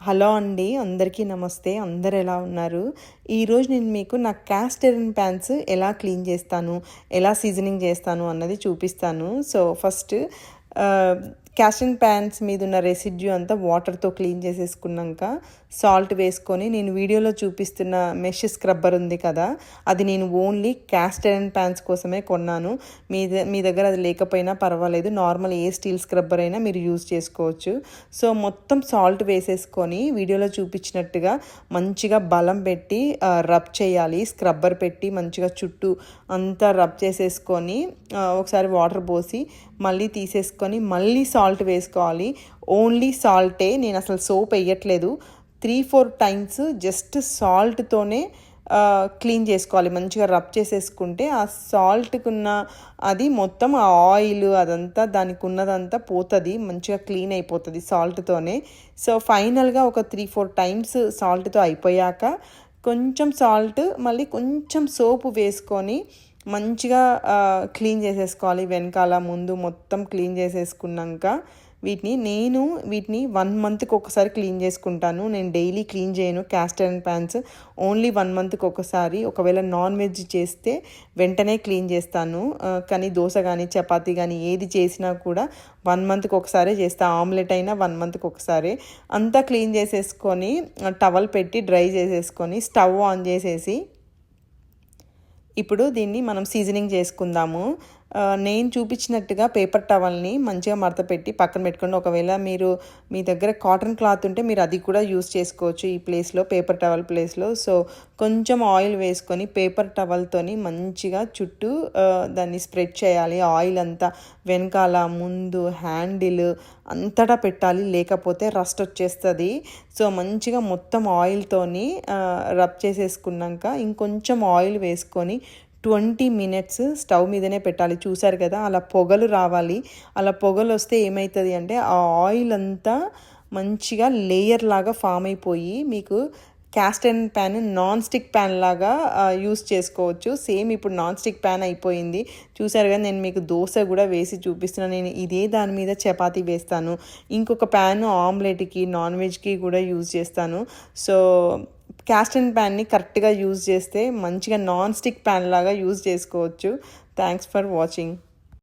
Hello అండి, అందరికీ నమస్తే. అందరు ఎలా ఉన్నారు? ఈరోజు నేను మీకు నా క్యాస్ట్ ఐరన్ ప్యాన్స్ ఎలా క్లీన్ చేస్తాను, ఎలా సీజనింగ్ చేస్తాను అన్నది చూపిస్తాను. So first cast iron fans మీద ఉన్న రెసిడ్యూ అంతా వాటర్తో క్లీన్ చేసేసుకున్నాక సాల్ట్ వేసుకొని, నేను వీడియోలో చూపిస్తున్న మెష్ స్క్రబ్బర్ ఉంది కదా, అది నేను ఓన్లీ క్యాస్ట్ ఐరన్ ప్యాన్స్ కోసమే కొన్నాను. మీ దగ్గర అది లేకపోయినా పర్వాలేదు, నార్మల్ ఏ స్టీల్ స్క్రబ్బర్ అయినా మీరు యూజ్ చేసుకోవచ్చు. సో మొత్తం సాల్ట్ వేసేసుకొని వీడియోలో చూపించినట్టుగా మంచిగా బలం పెట్టి రబ్ చేయాలి. స్క్రబ్బర్ పెట్టి మంచిగా చుట్టూ అంతా రబ్ చేసేసుకొని ఒకసారి వాటర్ పోసి మళ్ళీ తీసేసుకొని మళ్ళీ సాల్ట్ వేసుకోవాలి. ఓన్లీ సాల్టే, నేను అసలు సోప్ వేయట్లేదు. 3-4 టైమ్స్ జస్ట్ సాల్ట్తోనే క్లీన్ చేసుకోవాలి. మంచిగా రబ్ చేసేసుకుంటే ఆ సాల్ట్కున్న అది మొత్తం ఆ ఆయిల్ అదంతా దానికి ఉన్నదంతా పోతుంది, మంచిగా క్లీన్ అయిపోతుంది సాల్ట్తోనే. సో ఫైనల్గా ఒక 3-4 టైమ్స్ సాల్ట్తో అయిపోయాక కొంచెం సాల్ట్ మళ్ళీ కొంచెం సోపు వేసుకొని మంచిగా క్లీన్ చేసేసుకోవాలి. వెనకాల ముందు మొత్తం క్లీన్ చేసేసుకున్నాక నేను వీటిని 1 మంత్కి ఒకసారి క్లీన్ చేసుకుంటాను. నేను డైలీ క్లీన్ చేయను క్యాస్ట్ ఐరన్ ప్యాన్స్, ఓన్లీ 1 మంత్కి ఒకసారి. ఒకవేళ నాన్ వెజ్ చేస్తే వెంటనే క్లీన్ చేస్తాను, కానీ దోశ కానీ చపాతీ కానీ ఏది చేసినా కూడా 1 మంత్కి ఒకసారి చేస్తా. ఆమ్లెట్ అయినా 1 మంత్కి ఒకసారి. అంతా క్లీన్ చేసేసుకొని టవల్ పెట్టి డ్రై చేసేసుకొని స్టవ్ ఆన్ చేసేసి ఇప్పుడు దీన్ని మనం సీజనింగ్ చేసుకుందాము. నేను చూపించినట్టుగా పేపర్ టవల్ని మంచిగా మడత పెట్టి పక్కన పెట్టుకోండి. ఒకవేళ మీ దగ్గర కాటన్ క్లాత్ ఉంటే మీరు అది కూడా యూస్ చేసుకోవచ్చు ఈ ప్లేస్లో, పేపర్ టవల్ ప్లేస్లో. సో కొంచెం ఆయిల్ వేసుకొని పేపర్ టవల్తోని మంచిగా చుట్టూ దాన్ని స్ప్రెడ్ చేయాలి. ఆయిల్ అంతా వెనకాల ముందు హ్యాండిల్ అంతటా పెట్టాలి, లేకపోతే రస్ట్ వచ్చేస్తుంది. సో మంచిగా మొత్తం ఆయిల్తోని రబ్ చేసేసుకున్నాక ఇంకొంచెం ఆయిల్ వేసుకొని 20 మినిట్స్ స్టవ్ మీదనే పెట్టాలి. చూసారు కదా, అలా పొగలు రావాలి. అలా పొగలు వస్తే ఏమవుతుంది అంటే ఆ ఆయిల్ అంతా మంచిగా లేయర్ లాగా ఫామ్ అయిపోయి మీకు cast iron pan non stick pan లాగా యూస్ చేసుకోవచ్చు. సేమ్ ఇప్పుడు నాన్ స్టిక్ ప్యాన్ అయిపోయింది. చూసారు కదా, నేను మీకు దోశ కూడా వేసి చూపిస్తున్నాను. నేను ఇదే దాని మీద చపాతీ వేస్తాను. ఇంకొక ప్యాన్ ఆమ్లెట్కి నాన్ వెజ్కి కూడా యూజ్ చేస్తాను. సో క్యాస్ట్ ఐరన్ ప్యాన్ని కరెక్ట్గా యూజ్ చేస్తే మంచిగా నాన్ స్టిక్ ప్యాన్ లాగా యూజ్ చేసుకోవచ్చు. Thanks for watching.